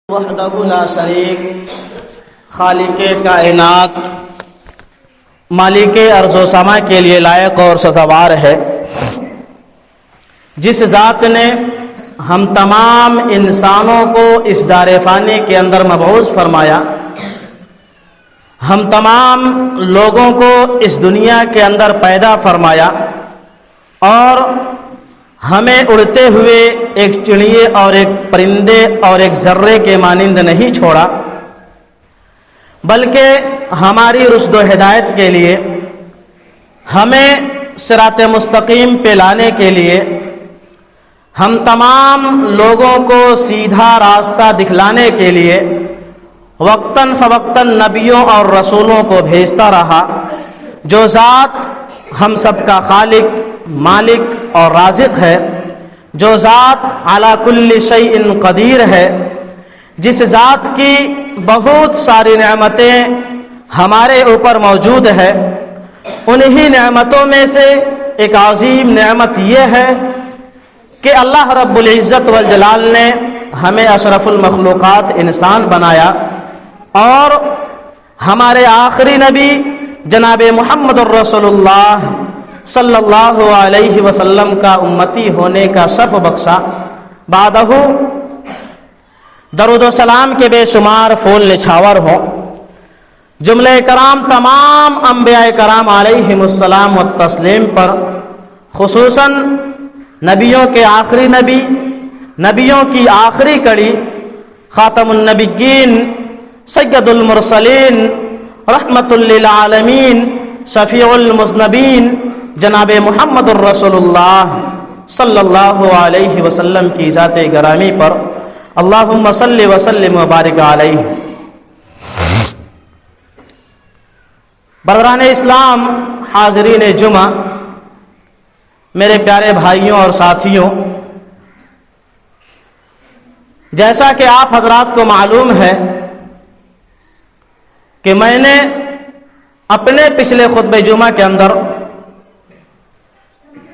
وحدہ لا شریک خالق کائنات مالک ارض و سما کے لیے لائق اور سزاوار ہے، جس ذات نے ہم تمام انسانوں کو اس دار فانی کے اندر مبعوث فرمایا، ہم تمام لوگوں کو اس دنیا کے اندر پیدا فرمایا اور ہمیں اڑتے ہوئے ایک چڑیے اور ایک پرندے اور ایک ذرے کے مانند نہیں چھوڑا، بلکہ ہماری رشد و ہدایت کے لیے، ہمیں صراط مستقیم پہ لانے کے لیے، ہم تمام لوگوں کو سیدھا راستہ دکھلانے کے لیے وقتاً فوقتاً نبیوں اور رسولوں کو بھیجتا رہا۔ جو ذات ہم سب کا خالق، مالک اور رازق ہے، جو ذات علی کل شیء قدیر ہے، جس ذات کی بہت ساری نعمتیں ہمارے اوپر موجود ہے، انہی نعمتوں میں سے ایک عظیم نعمت یہ ہے کہ اللہ رب العزت والجلال نے ہمیں اشرف المخلوقات انسان بنایا اور ہمارے آخری نبی جناب محمد الرسول اللہ صلی اللہ علیہ وسلم کا امتی ہونے کا شرف بخشا۔ بعدہ درود و سلام کے بے شمار پھول نچھاور ہوں جملہ کرام تمام انبیاء کرام علیہم السلام والتسلیم پر، خصوصاً نبیوں کے آخری نبی، نبیوں کی آخری کڑی، خاتم النبیین، سید المرسلین، رحمت للعالمین، شفیع المذنبین، جناب محمد الرسول اللہ صلی اللہ علیہ وسلم کی ذات گرامی پر اللہم صلی وسلم وبارک علیہ۔ برادران اسلام، حاضرین جمعہ، میرے پیارے بھائیوں اور ساتھیوں، جیسا کہ آپ حضرات کو معلوم ہے کہ میں نے اپنے پچھلے خطبہ جمعہ کے اندر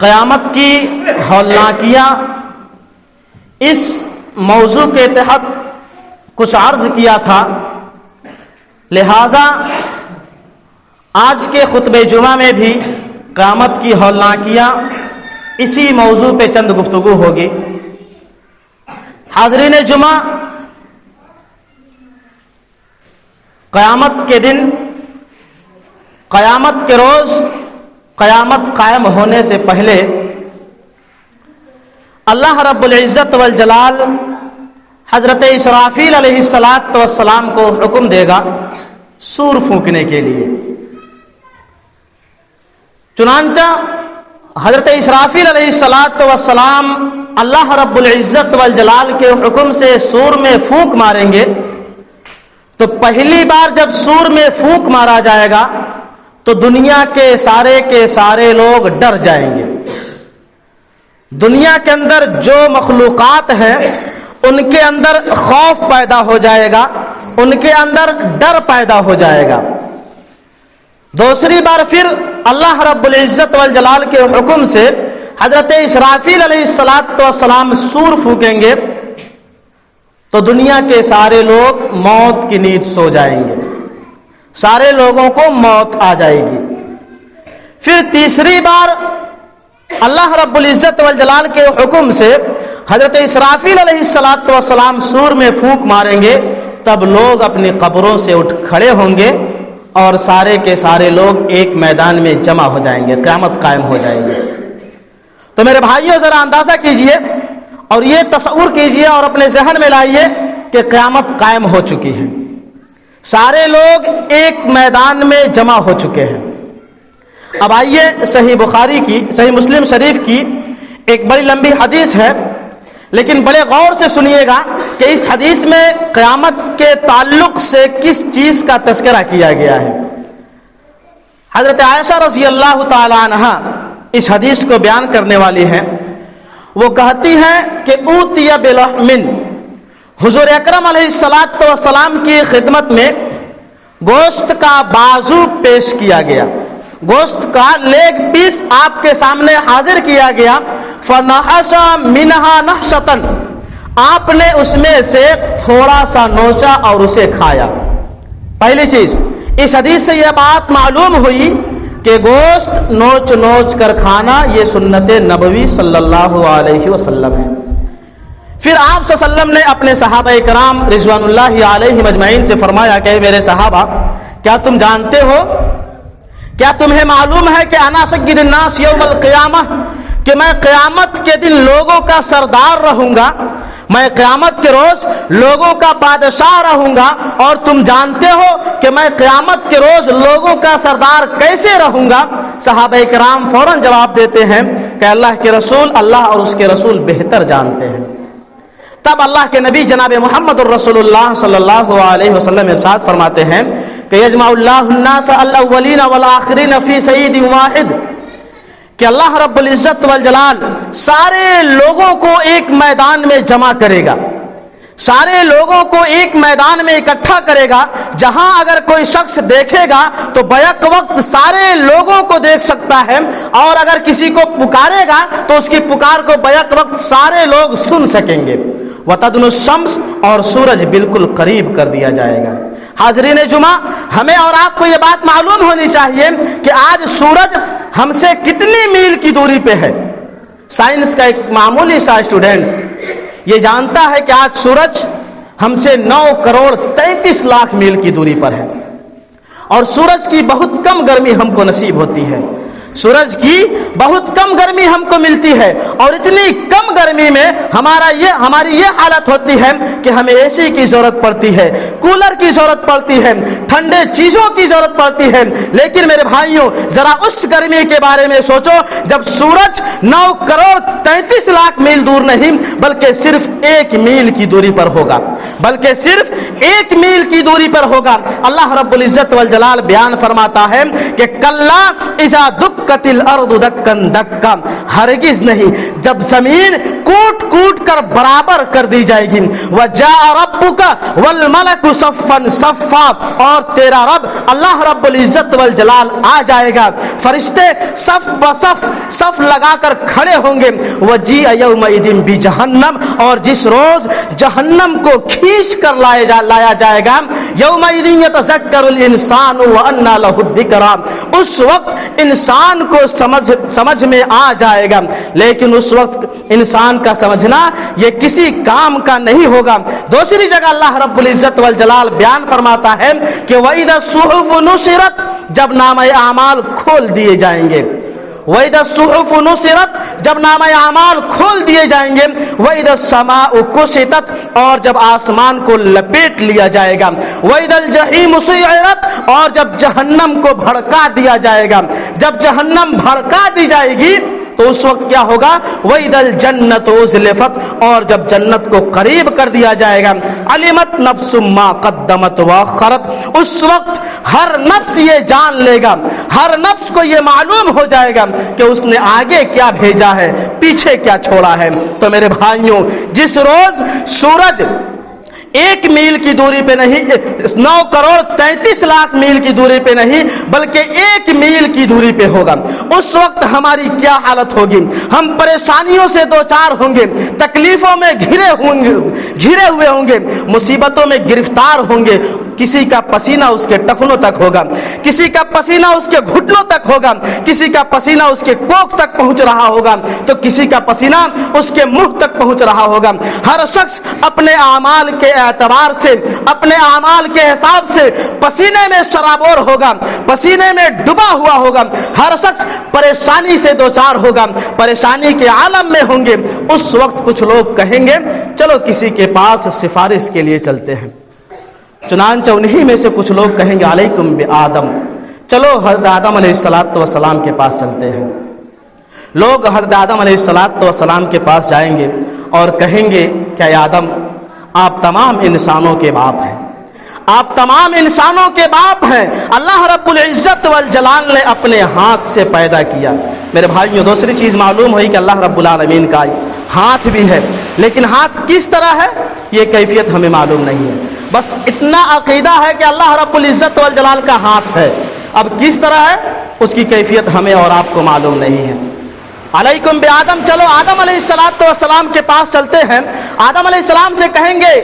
قیامت کی ہولناکیاں اس موضوع کے تحت کچھ عرض کیا تھا، لہذا آج کے خطبہ جمعہ میں بھی قیامت کی ہولناکیاں اسی موضوع پہ چند گفتگو ہوگی۔ حاضرین جمعہ، قیامت کے دن، قیامت کے روز، قیامت قائم ہونے سے پہلے اللہ رب العزت والجلال حضرت اسرافیل علیہ السلام کو حکم دے گا سور پھونکنے کے لیے۔ چنانچہ حضرت اسرافیل علیہ السلام اللہ رب العزت والجلال کے حکم سے سور میں پھونک ماریں گے تو پہلی بار جب سور میں پھونک مارا جائے گا تو دنیا کے سارے لوگ ڈر جائیں گے۔ دنیا کے اندر جو مخلوقات ہیں ان کے اندر خوف پیدا ہو جائے گا، ان کے اندر ڈر پیدا ہو جائے گا۔ دوسری بار پھر اللہ رب العزت والجلال کے حکم سے حضرت اسرافیل علیہ السلام سور پھونکیں گے تو دنیا کے سارے لوگ موت کی نیند سو جائیں گے، سارے لوگوں کو موت آ جائے گی۔ پھر تیسری بار اللہ رب العزت والجلال کے حکم سے حضرت اسرافیل علیہ السلام سور میں پھونک ماریں گے، تب لوگ اپنی قبروں سے اٹھ کھڑے ہوں گے اور سارے کے سارے لوگ ایک میدان میں جمع ہو جائیں گے، قیامت قائم ہو جائے گی۔ تو میرے بھائیوں، ذرا اندازہ کیجئے اور یہ تصور کیجئے اور اپنے ذہن میں لائیے کہ قیامت قائم ہو چکی ہے، سارے لوگ ایک میدان میں جمع ہو چکے ہیں۔ اب آئیے، صحیح مسلم شریف کی ایک بڑی لمبی حدیث ہے، لیکن بڑے غور سے سنیے گا کہ اس حدیث میں قیامت کے تعلق سے کس چیز کا تذکرہ کیا گیا ہے۔ حضرت عائشہ رضی اللہ تعالی عنہا اس حدیث کو بیان کرنے والی ہیں۔ وہ کہتی ہیں کہ اوتی بلحم، حضور اکرم علیہ السلام کی خدمت میں گوشت کا بازو پیش کیا گیا، گوشت کا لیگ پیس آپ کے سامنے حاضر کیا گیا۔ فنحش منها نحشۃ، آپ نے اس میں سے تھوڑا سا نوچا اور اسے کھایا. پہلی چیز اس حدیث سے یہ بات معلوم ہوئی کہ گوشت نوچ نوچ کر کھانا یہ سنت نبوی صلی اللہ علیہ وسلم ہے. پھر آپ صلی اللہ علیہ وسلم نے اپنے صحابہ کرام رضوان اللہ علیہ مجمعین سے فرمایا کہ میرے صحابہ، کیا تم جانتے ہو، کیا تمہیں معلوم ہے کہ انا سید الناس یوم القیامہ، کہ میں قیامت کے دن لوگوں کا سردار رہوں گا، میں قیامت کے روز لوگوں کا بادشاہ رہوں گا، اور تم جانتے ہو کہ میں قیامت کے روز لوگوں کا سردار کیسے رہوں گا؟ صحابہ کرام فوراً جواب دیتے ہیں کہ اللہ کے رسول، اللہ اور اس کے رسول بہتر جانتے ہیں. تب اللہ کے نبی جناب محمد الرسول اللہ صلی اللہ علیہ وسلم ارشاد فرماتے ہیں کہ یجمع اللہ الناس الاولین والآخرین فی سعید واحد، کہ اللہ رب العزت والجلال سارے لوگوں کو ایک میدان میں جمع کرے گا، سارے لوگوں کو ایک میدان میں اکٹھا کرے گا، جہاں اگر کوئی شخص دیکھے گا تو بیک وقت سارے لوگوں کو دیکھ سکتا ہے، اور اگر کسی کو پکارے گا تو اس کی پکار کو بیک وقت سارے لوگ سن سکیں گے. وتدنو الشمس، اور سورج بالکل قریب کر دیا جائے گا. حاضرین جمعہ، ہمیں اور آپ کو یہ بات معلوم ہونی چاہیے کہ آج سورج ہم سے کتنی میل کی دوری پہ ہے. سائنس کا ایک معمولی سا اسٹوڈنٹ یہ جانتا ہے کہ آج سورج ہم سے 9 کروڑ 33 لاکھ میل کی دوری پر ہے، اور سورج کی بہت کم گرمی ہم کو نصیب ہوتی ہے، سورج کی بہت کم گرمی ہم کو ملتی ہے، اور اتنی کم گرمی میں ہماری یہ حالت ہوتی ہے کہ ہمیں اے سی کی ضرورت پڑتی ہے، کولر کی ضرورت پڑتی ہے، ٹھنڈے چیزوں کی ضرورت پڑتی ہے. لیکن میرے بھائیوں، ذرا اس گرمی کے بارے میں سوچو جب سورج 9 کروڑ 33 لاکھ میل دور نہیں بلکہ صرف 1 میل کی دوری پر ہوگا، بلکہ صرف 1 میل کی دوری پر ہوگا. اللہ رب العزت والجلال بیان فرماتا ہے کہ کلا اذا دکت الارض دکن دکا، ہرگز نہیں جب زمین کوٹ کوٹ کر برابر کر دی جائے گی. وجاء ربک والملک صفا صفا، اور تیرا رب اللہ رب العزت والجلال آ جائے گا، فرشتے صف بصف صف لگا کر کھڑے ہوں گے. وجیء یومئذ بجہنم، اور جس روز جہنم کو کھینچ کر لایا جائے گا. یومئذ یتذکر الانسان وانى له الذکریٰ، اس وقت انسان کو سمجھ میں آ جائے گا، لیکن اس وقت انسان کا سمجھنا یہ کسی کام کا نہیں ہوگا. دوسری جگہ اللہ رب العزت والجلال بیان فرماتا ہے کہ وَإِذَا الصُّحُفُ نُشِرَتْ، جب نامہ اعمال کھول دیے جائیں گے. وَإِذَا الصُّحُفُ نُشِرَتْ، جب نامہ اعمال کھول دیے جائیں گے. وَإِذَا السَّمَاءُ كُشِطَتْ، اور جب آسمان کو لپیٹ لیا جائے گا. وَإِذَا الْجَحِيمُ سُعِّرَتْ، اور جب جہنم کو بھڑکا دیا جائے گا. جب جہنم بھڑکا دی جائے گی تو اس وقت کیا ہوگا؟ وَإِذَا الْجَنَّةُ أُزْلِفَتْ، اور جب جنت کو قریب کر دیا جائے گا. عَلِمَتْ نَفْسٌ مَّا قَدَّمَتْ وَأَخَّرَتْ، اس وقت ہر نفس یہ جان لے گا، ہر نفس کو یہ معلوم ہو جائے گا کہ اس نے آگے کیا بھیجا ہے، پیچھے کیا چھوڑا ہے. تو میرے بھائیوں، جس روز سورج 1 میل کی دوری پہ نہیں، 9 کروڑ 33 لاکھ میل کی دوری پہ نہیں بلکہ 1 میل کی دوری پہ ہوگا، اس وقت ہماری کیا حالت ہوگی؟ ہم پریشانیوں سے دوچار ہوں گے، تکلیفوں میں گھرے ہوئے ہوں گے، مصیبتوں میں گرفتار ہوں گے. کسی کا پسینہ اس کے ٹخنوں تک ہوگا، کسی کا پسینہ اس کے گھٹنوں تک ہوگا، کسی کا پسینہ اس کے کوکھ تک پہنچ رہا ہوگا، تو کسی کا پسینہ اس کے منہ تک پہنچ رہا ہوگا. ہر شخص اپنے اعمال کے اعتبار سے، اپنے اعمال کے حساب سے پسینے میں شرابور ہوگا، پسینے میں ڈوبا ہوا ہوگا. ہر شخص پریشانی سے دوچار ہوگا، پریشانی کے عالم میں ہوں گے. اس وقت کچھ لوگ کہیں گے چلو کسی کے پاس سفارش کے لیے چلتے ہیں. چنانچہ انہی میں سے کچھ لوگ کہیں گے علیکم بآدم، چلو حضرت آدم علیہ السلام کے پاس چلتے ہیں. لوگ حضرت آدم علیہ السلام کے پاس جائیں گے اور کہیں گے کہ اے آدم، آپ تمام انسانوں کے باپ ہیں، آپ تمام انسانوں کے باپ ہیں، اللہ رب العزت والجلال نے اپنے ہاتھ سے پیدا کیا. میرے بھائیوں، دوسری چیز معلوم ہوئی کہ اللہ رب العالمین کا ہاتھ بھی ہے، لیکن ہاتھ کس طرح ہے یہ کیفیت ہمیں معلوم نہیں ہے. بس اتنا عقیدہ ہے کہ اللہ رب العزت والجلال کا ہاتھ ہے، اب کس طرح ہے اس کی کیفیت ہمیں اور آپ کو معلوم نہیں ہے. علیکم بے آدم، چلو آدم علیہ السلام کے پاس چلتے ہیں. آدم علیہ السلام سے کہیں گے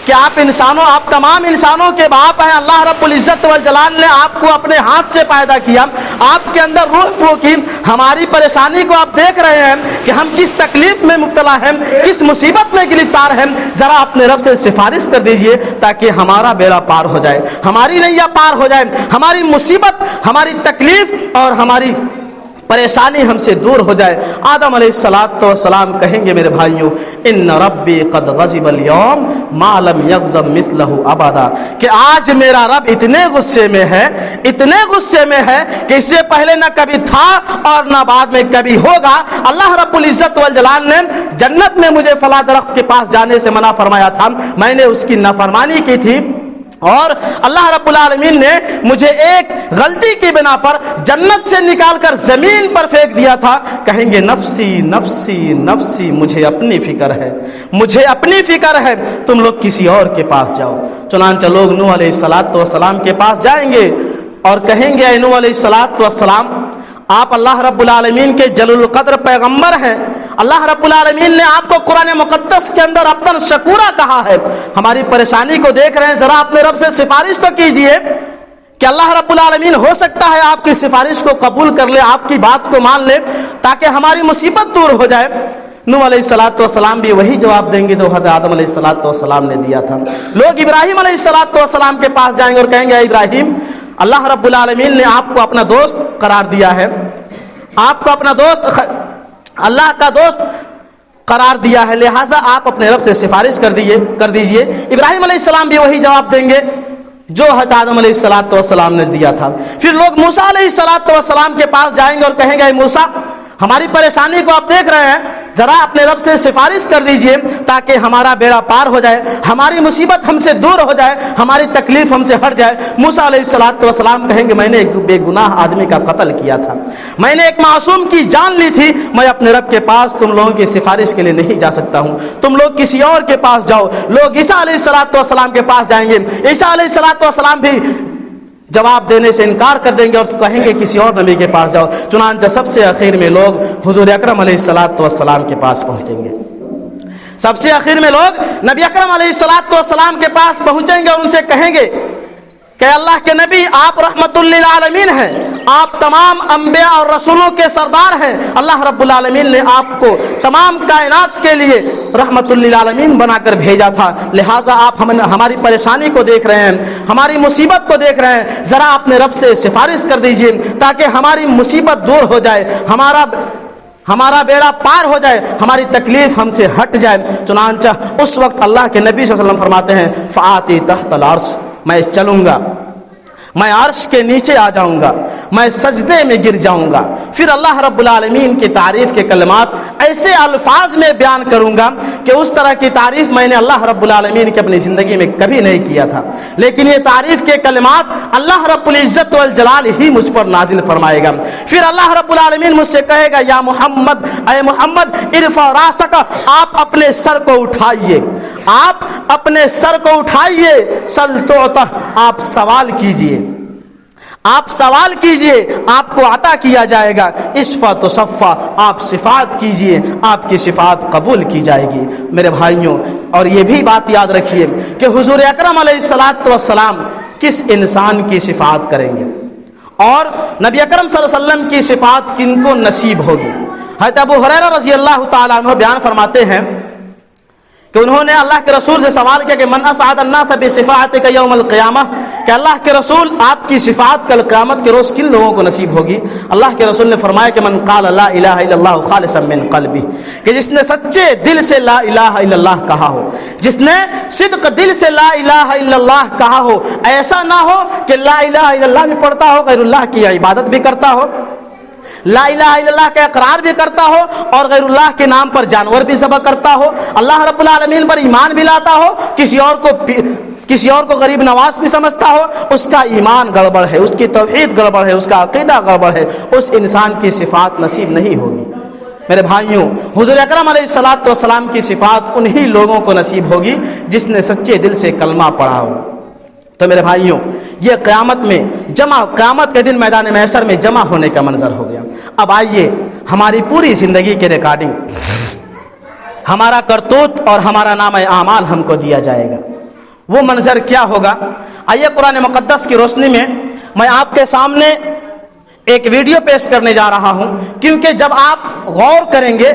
کہ آپ انسانوں، آپ تمام انسانوں کے باپ ہیں. اللہ رب العزت والجلال نے آپ کو اپنے ہاتھ سے پیدا کیا، آپ کے اندر روح پھونکی. ہماری پریشانی کو آپ دیکھ رہے ہیں کہ ہم کس تکلیف میں مبتلا ہیں، کس مصیبت میں گرفتار ہیں. ذرا اپنے رب سے سفارش کر دیجئے تاکہ ہمارا بیڑا پار ہو جائے، ہماری نیا پار ہو جائے، ہماری مصیبت، ہماری تکلیف اور ہماری پریشانی ہم سے دور ہو جائے. آدم علیہ السلام کہیں گے میرے بھائیوں، ان ربی قد غضب اليوم ما لم یغضب مثلہ ابدا، کہ آج میرا رب اتنے غصے میں ہے، اتنے غصے میں ہے کہ اس سے پہلے نہ کبھی تھا اور نہ بعد میں کبھی ہوگا. اللہ رب العزت والجلال نے جنت میں مجھے فلاں درخت کے پاس جانے سے منع فرمایا تھا، میں نے اس کی نافرمانی کی تھی، اور اللہ رب العالمین نے مجھے ایک غلطی کی بنا پر جنت سے نکال کر زمین پر پھینک دیا تھا. کہیں گے نفسی نفسی نفسی، مجھے اپنی فکر ہے، مجھے اپنی فکر ہے، تم لوگ کسی اور کے پاس جاؤ. چنانچہ لوگ نوح علیہ السلام کے پاس جائیں گے اور کہیں گے اے نوح علیہ السلام، آپ اللہ رب العالمین کے جلیل القدر پیغمبر ہیں. اللہ رب العالمین نے آپ کو قرآن مقدس کے اندر عبدًا شکورا کہا ہے. ہماری پریشانی کو دیکھ رہے ہیں، ذرا اپنے رب سے سفارش تو کیجئے کہ اللہ رب العالمین ہو سکتا ہے آپ کی سفارش کو قبول کر لے، آپ کی بات کو مان لے تاکہ ہماری مصیبت دور ہو جائے. نوح علیہ السلام بھی وہی جواب دیں گے جو حضرت آدم علیہ السلام نے دیا تھا. لوگ ابراہیم علیہ السلام کے پاس جائیں گے اور کہیں گے اے ابراہیم، اللہ رب العالمین نے آپ کو اپنا دوست قرار دیا ہے، آپ کو اپنا دوست، اللہ کا دوست قرار دیا ہے، لہٰذا آپ اپنے رب سے سفارش کر دیجئے. ابراہیم علیہ السلام بھی وہی جواب دیں گے جو حضرت آدم علیہ السلام نے دیا تھا. پھر لوگ موسیٰ علیہ السلام کے پاس جائیں گے اور کہیں گے اے موسیٰ، ہماری پریشانی کو آپ دیکھ رہے ہیں، ذرا اپنے رب سے سفارش کر دیجئے تاکہ ہمارا بیڑا پار ہو جائے، ہماری مصیبت ہم سے دور ہو جائے، ہماری تکلیف ہم سے ہٹ جائے. موسیٰ علیہ السلام کہیں گے میں نے ایک بے گناہ آدمی کا قتل کیا تھا، میں نے ایک معصوم کی جان لی تھی، میں اپنے رب کے پاس تم لوگوں کی سفارش کے لیے نہیں جا سکتا ہوں، تم لوگ کسی اور کے پاس جاؤ. لوگ عیسیٰ علیہ السلام کے پاس جائیں گے، عیسیٰ علیہ السلام بھی جواب دینے سے انکار کر دیں گے اور کہیں گے کسی اور نبی کے پاس جاؤ. چنانچہ سب سے آخر میں لوگ حضور اکرم علیہ السلام کے پاس پہنچیں گے. سب سے آخر میں لوگ نبی اکرم علیہ السلام کے پاس پہنچیں گے اور ان سے کہیں گے کہ اللہ کے نبی، آپ رحمت للعالمین ہیں، آپ تمام انبیاء اور رسولوں کے سردار ہیں. اللہ رب العالمین نے آپ کو تمام کائنات کے لیے رحمت للعالمین بنا کر بھیجا تھا، لہٰذا آپ ہماری پریشانی کو دیکھ رہے ہیں، ہماری مصیبت کو دیکھ رہے ہیں، ذرا اپنے رب سے سفارش کر دیجئے تاکہ ہماری مصیبت دور ہو جائے، ہمارا بیڑا پار ہو جائے، ہماری تکلیف ہم سے ہٹ جائے. چنانچہ اس وقت اللہ کے نبی صلی اللہ علیہ وسلم فرماتے ہیں فآتی تحت العرش، میں چلوں گا، میں عرش کے نیچے آ جاؤں گا، میں سجدے میں گر جاؤں گا، پھر اللہ رب العالمین کی تعریف کے کلمات ایسے الفاظ میں بیان کروں گا کہ اس طرح کی تعریف میں نے اللہ رب العالمین کی اپنی زندگی میں کبھی نہیں کیا تھا. لیکن یہ تعریف کے کلمات اللہ رب العزت والجلال ہی مجھ پر نازل فرمائے گا. پھر اللہ رب العالمین مجھ سے کہے گا یا محمد، اے محمد، ارفع راسک، آپ اپنے سر کو اٹھائیے، آپ اپنے سر کو اٹھائیے، سل تعطى، آپ سوال کیجئے، آپ سوال کیجئے، آپ کو عطا کیا جائے گا، اشفع تصفع، آپ صفات کیجئے، آپ کی صفات قبول کی جائے گی. میرے بھائیوں، اور یہ بھی بات یاد رکھیے کہ حضور اکرم علیہ السلام کس انسان کی صفات کریں گے اور نبی اکرم صلی اللہ علیہ وسلم کی صفات کن کو نصیب ہوگی. حضرت ابو ہریرہ رضی اللہ تعالیٰ عنہ بیان فرماتے ہیں کہ انہوں نے اللہ کے رسول سے سوال کیا کہ من اسعد الناس بصفاتک یوم القیامہ، کہ اللہ کے رسول آپ کی صفات کل قیامت کے روز کن لوگوں کو نصیب ہوگی. اللہ کے رسول نے فرمایا کہ من قال لا الہ الا اللہ خالصا من قلبہ، کہ جس نے سچے دل سے لا الہ الا اللہ کہا ہو، جس نے صدق دل سے لا الہ الا اللہ کہا ہو. ایسا نہ ہو کہ لا الہ الا اللہ بھی پڑھتا ہو، غیر اللہ کی عبادت بھی کرتا ہو، لا الہ الا اللہ کا اقرار بھی کرتا ہو اور غیر اللہ کے نام پر جانور بھی ذبح کرتا ہو، اللہ رب العالمین پر ایمان بھی لاتا ہو، کسی اور کو غریب نواز بھی سمجھتا ہو، اس کا ایمان گڑبڑ ہے، اس کی توحید گڑبڑ ہے، اس کا عقیدہ گڑبڑ ہے، اس انسان کی صفات نصیب نہیں ہوگی. میرے بھائیوں، حضور اکرم علیہ السلام کی صفات انہی لوگوں کو نصیب ہوگی جس نے سچے دل سے کلمہ پڑھا ہو. تو میرے بھائیوں، یہ قیامت کے دن میدان محشر میں جمع ہونے کا منظر ہو گیا. اب آئیے ہماری پوری زندگی کی ریکارڈنگ، ہمارا کرتوت اور ہمارا نام اعمال ہم کو دیا جائے گا۔ وہ منظر کیا ہوگا؟ آئیے قرآن مقدس کی روشنی میں آپ کے سامنے ایک ویڈیو پیش کرنے جا رہا ہوں، کیونکہ جب آپ غور کریں گے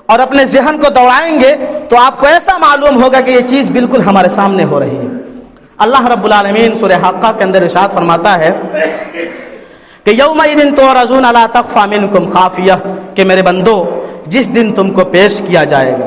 اور اپنے ذہن کو دوڑائیں گے تو آپ کو ایسا معلوم ہوگا کہ یہ چیز بالکل ہمارے سامنے ہو رہی ہے۔ اللہ رب العالمین سورہ حاقہ کے اندر ارشاد فرماتا ہے کہ یومئذ تعرضون لا تخفی منکم خافیہ، کہ میرے بندو جس دن تم کو پیش کیا جائے گا،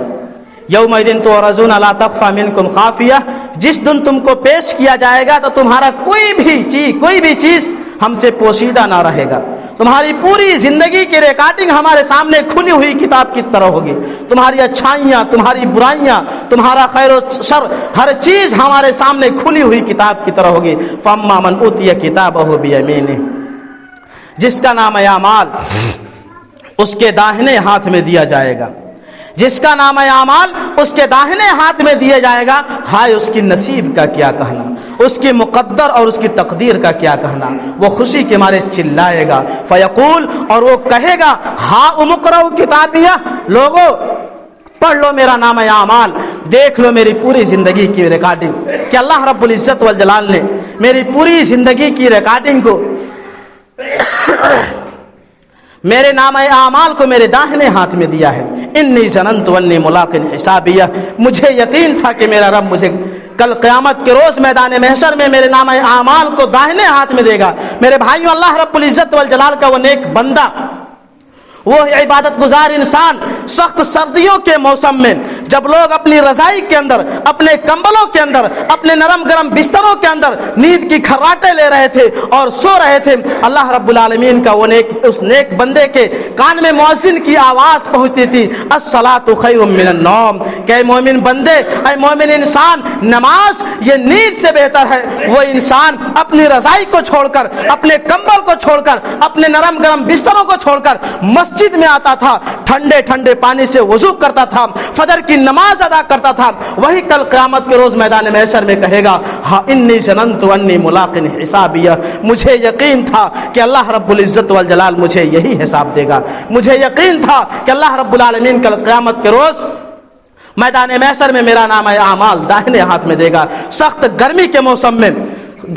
یومئذ تعرضون لا تخفی منکم خافیہ، جس دن تم کو پیش کیا جائے گا تو تمہارا کوئی بھی چیز ہم سے پوشیدہ نہ رہے گا۔ تمہاری پوری زندگی کی ریکارڈنگ ہمارے سامنے کھلی ہوئی کتاب کی طرح ہوگی۔ تمہاری اچھائیاں، تمہاری برائیاں، تمہارا خیر و شر، ہر چیز ہمارے سامنے کھلی ہوئی کتاب کی طرح ہوگی۔ فَأَمَّا مَنْ أُوتِيَ كِتَابَهُ بِيَمِينِهِ، جس کا نام اعمال اس کے داہنے ہاتھ میں دیا جائے گا، جس کا نام اعمال اس کے داہنے ہاتھ میں دیا جائے گا، ہائے اس کی نصیب کا کیا کہنا، اس کی مقدر اور اس کی تقدیر کا کیا کہنا۔ وہ خوشی کے مارے چلائے گا، فیقول، اور وہ کہے گا، ہا امقرؤ کتابیہ، لوگو پڑھ لو میرا نام اعمال، دیکھ لو میری پوری زندگی کی ریکارڈنگ، کہ اللہ رب العزت والجلال نے میری پوری زندگی کی ریکارڈنگ کو، میرے نام اعمال کو میرے داہنے ہاتھ میں دیا ہے۔ انی ظننت انی ملاق حسابیہ، مجھے یقین تھا کہ میرا رب مجھے کل قیامت کے روز میدان محشر میں میرے نام اعمال کو داہنے ہاتھ میں دے گا۔ میرے بھائیوں، اللہ رب العزت والجلال کا وہ نیک بندہ، وہ عبادت گزار انسان، سخت سردیوں کے موسم میں جب لوگ اپنی رضائی کے اندر، اپنے کمبلوں کے اندر، اپنے نرم گرم بستروں کے اندر نیند کی کھراٹے لے رہے تھے اور سو رہے تھے، اللہ رب العالمین کا وہ اس نیک بندے کے کان میں مؤذن کی آواز پہنچتی تھی، الصلاۃ خیر من النوم، کہ اے مومن بندے، اے مومن انسان، نماز یہ نیند سے بہتر ہے۔ وہ انسان اپنی رضائی کو چھوڑ کر، اپنے کمبل کو چھوڑ کر، اپنے نرم گرم بستروں کو چھوڑ کر مسجد میں آتا تھا، ٹھنڈے ٹھنڈے پانی سے وضو کرتا تھا، فجر کی نماز ادا کرتا تھا، وہی کل قیامت کے روز میدان محشر میں کہے گا، ہاں انی ظننت انی ملاق حسابیہ، مجھے یقین تھا کہ اللہ رب العزت والجلال مجھے یہی حساب دے گا، مجھے یقین تھا کہ اللہ رب العالمین کل قیامت کے روز میدان محشر میں میرا نام اعمال داہنے ہاتھ میں دے گا۔ سخت گرمی کے موسم میں،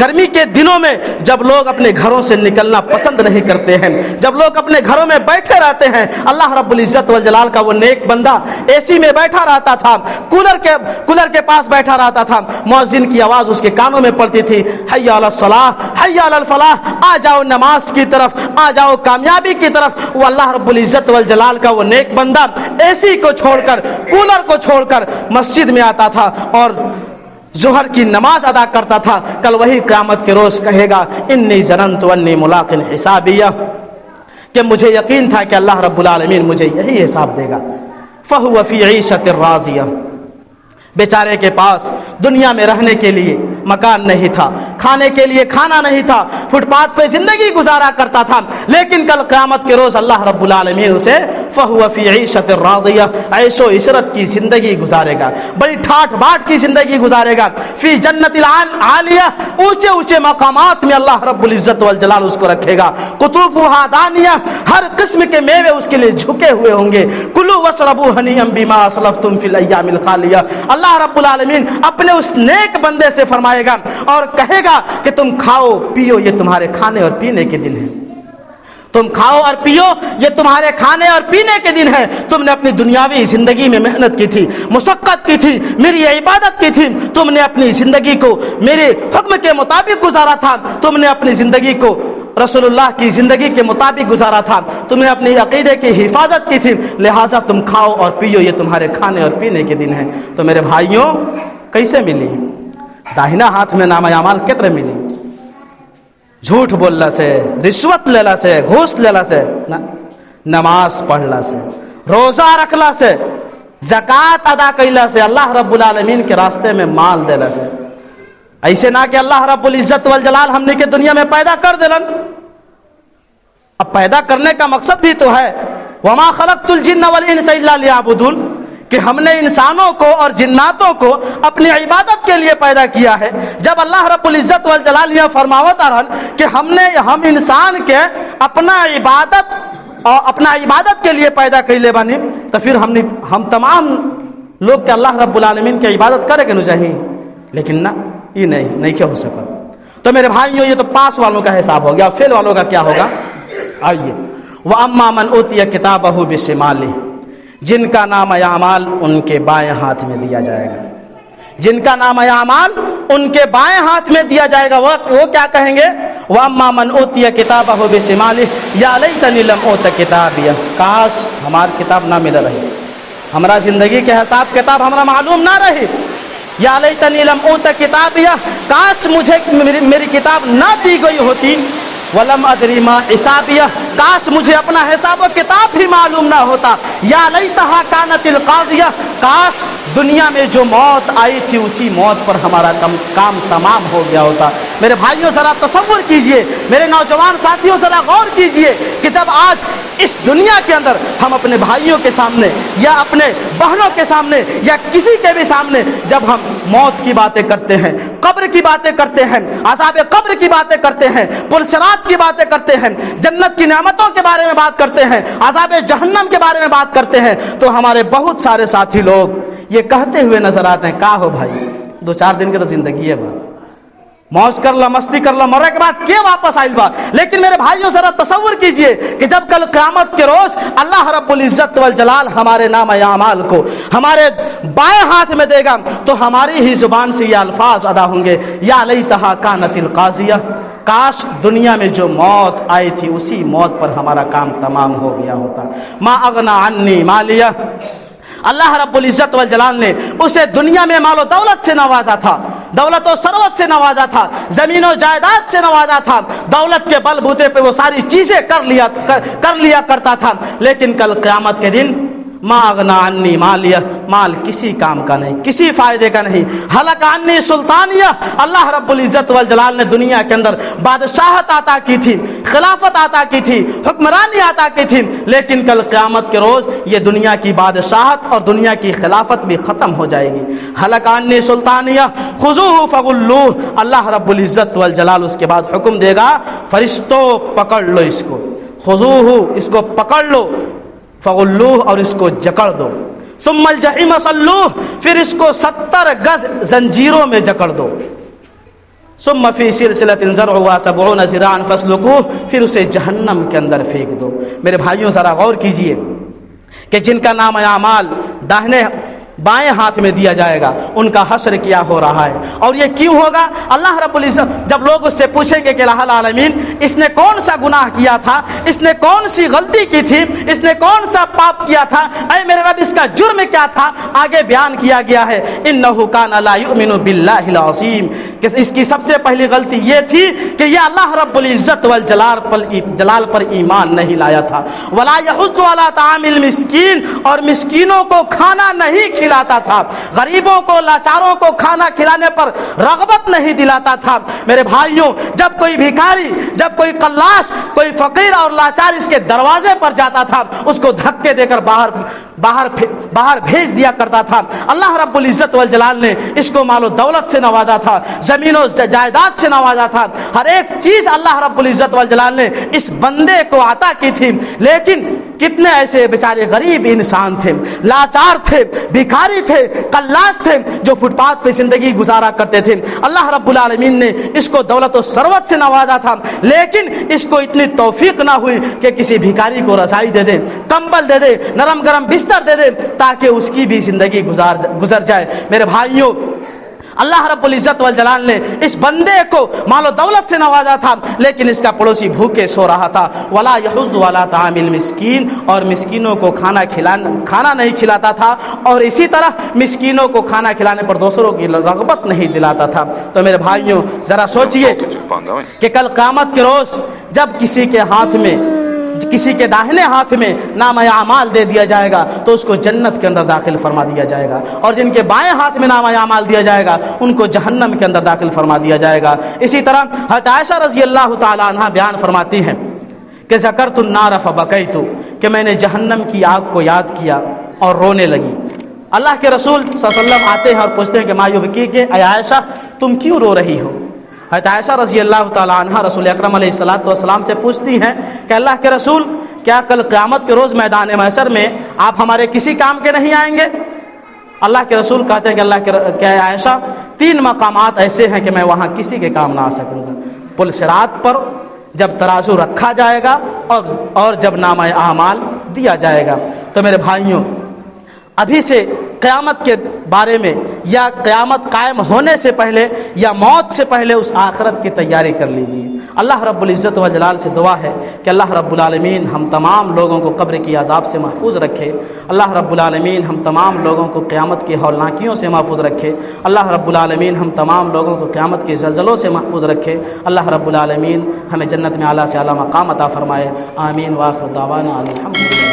گرمی کے دنوں میں جب لوگ اپنے گھروں سے نکلنا پسند نہیں کرتے ہیں، جب لوگ اپنے گھروں میں بیٹھے رہتے ہیں، اللہ رب العزت والجلال کا وہ نیک بندہ اے سی میں بیٹھا رہتا تھا، کولر کے پاس بیٹھا رہتا تھا، مؤذن کی آواز اس کے کانوں میں پڑتی تھی، حی علی الصلاح، حی علی الفلاح، آ جاؤ نماز کی طرف، آ جاؤ کامیابی کی طرف۔ وہ اللہ رب العزت والجلال کا وہ نیک بندہ اے سی کو چھوڑ کر، کولر کو چھوڑ کر مسجد میں آتا تھا اور ظہر کی نماز ادا کرتا تھا۔ کل وہی قیامت کے روز کہے گا، انی ظننت انی ملاق حسابیہ، کہ مجھے یقین تھا کہ اللہ رب العالمین مجھے یہی حساب دے گا۔ فہو فی عیشۃ راضیہ، بیچارے کے پاس دنیا میں رہنے کے لیے مکان نہیں تھا، کھانے کے لیے کھانا نہیں تھا، فٹ پاتھ پہ زندگی گزارا کرتا تھا، لیکن کل قیامت کے روز اللہ رب العالمین اسے فہو فی عیشۃ راضیہ، عیش و عشرت کی زندگی گزارے گا، بڑی ٹھاٹ باٹ کی زندگی گزارے گا، فی جنت العالیہ، اونچے اونچے مقامات میں اللہ رب العزت والجلال اس کو رکھے گا، قطوفها دانیہ، ہر قسم کے میوے اس کے لیے جھکے ہوئے ہوں گے، کلوا واشربوا ہنیئا بما اسلفتم فی الایام الخالیہ۔ اللہ رب العالمین اپنے اس نیک بندے سے فرمائے گا اور کہے گا کہ تم کھاؤ پیو، یہ تمہارے کھانے اور پینے کے دن ہیں، تم کھاؤ اور پیو، یہ تمہارے کھانے اور پینے کے دن ہے۔ تم نے اپنی دنیاوی زندگی میں محنت کی تھی، مشقت کی تھی، میری عبادت کی تھی، تم نے اپنی زندگی کو میرے حکم کے مطابق گزارا تھا، تم نے اپنی زندگی کو رسول اللہ کی زندگی کے مطابق گزارا تھا، تم نے اپنی عقیدے کی حفاظت کی تھی، لہٰذا تم کھاؤ اور پیو، یہ تمہارے کھانے اور پینے کے دن ہیں۔ تو میرے بھائیوں، کیسے ملی؟ داہنا ہاتھ میں نام اعمال کتنے ملی؟ جھوٹ بولنا سے، رشوت لینا سے، گھوس لینا سے، نماز پڑھنا سے، روزہ رکھنا سے، زکوٰۃ ادا کیلا سے، اللہ رب العالمین کے راستے میں مال دینا سے۔ ایسے نہ کہ اللہ رب العزت والجلال ہم نے کے دنیا میں پیدا کر دلن، اب پیدا کرنے کا مقصد بھی تو ہے، وما خلقت الجن والانس الا لیعبدون، کہ ہم نے انسانوں کو اور جناتوں کو اپنی عبادت کے لیے پیدا کیا ہے۔ جب اللہ رب العزت والجلال یہ فرماوت رہن کہ ہم انسان کے اپنا عبادت اور اپنا عبادت کے لیے پیدا کیلے بانی تو پھر ہم تمام لوگ کے اللہ رب العالمین کی عبادت کرے کے نہ چاہیے، لیکن نہ یہ نہیں کیا ہو سکا۔ تو میرے بھائیوں یہ تو پاس والوں کا حساب ہو گیا، فیل والوں کا کیا ہوگا؟ آئیے، وَأَمَّا مَنْ أُوتِيَ كِتَابَهُ بِشِمَالِهِ، جن کا نام اعمال ان کے بائیں ہاتھ میں دیا جائے گا، جن کا نام اعمال ان کے بائیں ہاتھ میں دیا جائے گا، وہ کیا کہیں گے؟ وَأَمَّا مَنْ أُوتِيَ كِتَابَهُ بِشِمَالِهِ يَا لَيْتَنِي لَمْ أُوتَ كِتَابِيَهْ، کاش ہمار کتاب نہ مل رہی، ہمارا زندگی کے حساب کتاب ہمارا معلوم نہ رہی۔ یا لیتنی لم اوت کتابیہ، کاش مجھے میری کتاب نہ دی گئی ہوتی۔ ولم ادری ما حسابیہ، کاش مجھے اپنا حساب و کتاب بھی معلوم نہ ہوتا۔ یا لیتہا کانت القاضیہ، کاش دنیا میں جو موت آئی تھی اسی موت پر ہمارا کام تمام ہو گیا ہوتا۔ میرے بھائیوں ذرا تصور کیجئے، میرے نوجوان ساتھیوں ذرا غور کیجئے کہ جب آج اس دنیا کے اندر ہم اپنے بھائیوں کے سامنے یا اپنے بہنوں کے سامنے یا کسی کے بھی سامنے جب ہم موت کی باتیں کرتے ہیں، قبر کی باتیں کرتے ہیں، عذاب قبر کی باتیں کرتے ہیں، پلصراط کی باتیں کرتے ہیں، جنت کی نعمتوں کے بارے میں بات کرتے ہیں، عذاب جہنم کے بارے میں بات کرتے ہیں، تو ہمارے بہت سارے ساتھی لوگ یہ کہتے ہوئے نظر آتے ہیں، کہا ہو بھائی 2-4 دن کی تو زندگی ہے، موج کر لا، مستی کر لا، مرنے کے بعد کیا واپس آئل با۔ لیکن میرے بھائیوں ذرا تصور کیجئے کہ جب کل قیامت کے روز اللہ رب العزت والجلال ہمارے نام اعمال کو ہمارے بائیں ہاتھ میں دے گا تو ہماری ہی زبان سے یہ الفاظ ادا ہوں گے، یا لیتہا کانت القاضیہ، کاش دنیا میں جو موت آئی تھی اسی موت پر ہمارا کام تمام ہو گیا ہوتا۔ ما اغنا عنی مالیہ، اللہ رب العزت والجلال نے اسے دنیا میں مال و دولت سے نوازا تھا، دولت و ثروت سے نوازا تھا، زمین و جائیداد سے نوازا تھا، دولت کے بل بوتے پہ وہ ساری چیزیں کر لیا کرتا تھا، لیکن کل قیامت کے دن ما اغنا عنی مالیہ، مال کسی کام کا نہیں، کسی فائدے کا نہیں، ہلک عنی سلطانیہ، اللہ رب العزت والجلال نے دنیا کے اندر بادشاہت عطا کی تھی، خلافت عطا کی تھی، حکمرانی عطا کی تھی، لیکن کل قیامت کے روز یہ دنیا کی بادشاہت اور دنیا کی خلافت بھی ختم ہو جائے گی۔ ہلک عنی سلطانیہ خذوہ فغلوہ، اللہ رب العزت والجلال اس کے بعد حکم دے گا، فرشتوں پکڑ لو اس کو، خذوہ، اس کو پکڑ لو، فغلوہ، اور اس کو جکڑ دو، ثم الجحیم صلوہ، پھر اس کو 70 گز زنجیروں میں جکڑ دو، ثم فی سلسلۃ ذرعها 70 ذراعا فاسلکوہ، پھر اسے جہنم کے اندر پھینک دو۔ میرے بھائیوں ذرا غور کیجئے کہ جن کا نام اعمال داہنے بائیں ہاتھ میں دیا جائے گا ان کا حشر کیا ہو رہا ہے، اور یہ کیوں ہوگا؟ اللہ رب العزت جب لوگ اس سے پوچھیں گے کہ الہ العالمین اس نے کون سا گناہ کیا تھا، اس نے کون سی غلطی کی تھی، اس نے کون سا پاپ کیا تھا، اے میرے رب اس کا جرم کیا تھا؟ آگے بیان کیا گیا ہے، انہ کان لا یؤمن باللہ العظیم، کہ اس کی سب سے پہلی غلطی یہ تھی کہ یہ اللہ رب العزت والجلال پر ایمان نہیں لایا تھا، ولا یحض علی طعام المسکین، اور مسکینوں کو کھانا نہیں کھلاتا تھا، غریبوں کو لاچاروں کو کھانا کھلانے پر رغبت نہیں دلاتا تھا۔ میرے بھائیوں جب کوئی بھکاری، جب کوئی قلاش، کوئی فقیر اور لاچار اس کے دروازے پر جاتا تھا اس کو دھکے دے کر باہر بھیج دیا کرتا تھا۔ اللہ رب العزت والجلال نے اس کو مال و دولت سے نوازا تھا، زمین و جائیداد سے نوازا تھا، ہر ایک چیز اللہ رب العزت والجلال نے اس بندے کو عطا کی تھی، لیکن کتنے ایسے بیچارے غریب انسان تھے، لاچار تھے، بھکاری تھے، قلاش تھے، جو فٹ پاتھ پہ زندگی گزارا کرتے تھے۔ اللہ رب العالمین نے اس کو دولت و ثروت سے نوازا تھا، لیکن اس کو اتنی توفیق نہ ہوئی کہ کسی بھکاری کو رسائی دے دے، کمبل دے دے، نرم گرم بستر دے دے تاکہ اس کی بھی زندگی گزر جائے۔ میرے بھائیوں اللہ رب العزت والجلال نے اس بندے کو مال و دولت سے نوازا تھا، لیکن اس کا پڑوسی بھوکے سو رہا تھا، ولا یحض علی طعام المسکین، اور مسکینوں کو کھانا نہیں کھلاتا تھا، اور اسی طرح مسکینوں کو کھانا کھلانے پر دوسروں کی رغبت نہیں دلاتا تھا۔ تو میرے بھائیوں ذرا سوچئے کہ کل قیامت کے روز جب کسی کے ہاتھ میں، کسی کے داہنے ہاتھ میں نام اعمال دے دیا جائے گا تو اس کو جنت کے اندر داخل فرما دیا جائے گا، اور جن کے بائیں ہاتھ میں نام اعمال دیا جائے گا ان کو جہنم کے اندر داخل فرما دیا جائے گا۔ اسی طرح حضرت عائشہ رضی اللہ تعالی عنہا بیان فرماتی ہیں کہ ذکرت النار فبکیت، کہ میں نے جہنم کی آگ کو یاد کیا اور رونے لگی۔ اللہ کے رسول صلی اللہ علیہ وسلم آتے ہیں اور پوچھتے ہیں کہ ما یبکی، کہ اے عائشہ تم کیوں رو رہی ہو؟ حضرت عائشہ رضی اللہ تعالی عنہ رسول اکرم علیہ الصلوۃ والسلام سے پوچھتی ہیں کہ اللہ کے رسول کیا کل قیامت کے روز میدان محشر میں آپ ہمارے کسی کام کے نہیں آئیں گے؟ اللہ کے رسول کہتے ہیں کہ اللہ کے عائشہ 3 مقامات ایسے ہیں کہ میں وہاں کسی کے کام نہ آ سکوں گا. پل صراط پر جب ترازو رکھا جائے گا اور جب نامہ اعمال دیا جائے گا. تو میرے بھائیوں، ابھی سے قیامت کے بارے میں یا قیامت قائم ہونے سے پہلے یا موت سے پہلے اس آخرت کی تیاری کر لیجیے. اللہ رب العزت و جلال سے دعا ہے کہ اللہ رب العالمین ہم تمام لوگوں کو قبر کی عذاب سے محفوظ رکھے. اللہ رب العالمین ہم تمام لوگوں کو قیامت کی ہولناکیوں سے محفوظ رکھے. اللہ رب العالمین ہم تمام لوگوں کو قیامت کے زلزلوں سے محفوظ رکھے. اللہ رب العالمین ہمیں جنت میں اعلیٰ سے اعلیٰ مقام عطا فرمائے. آمین. وآخر دعوانا الحمدللہ.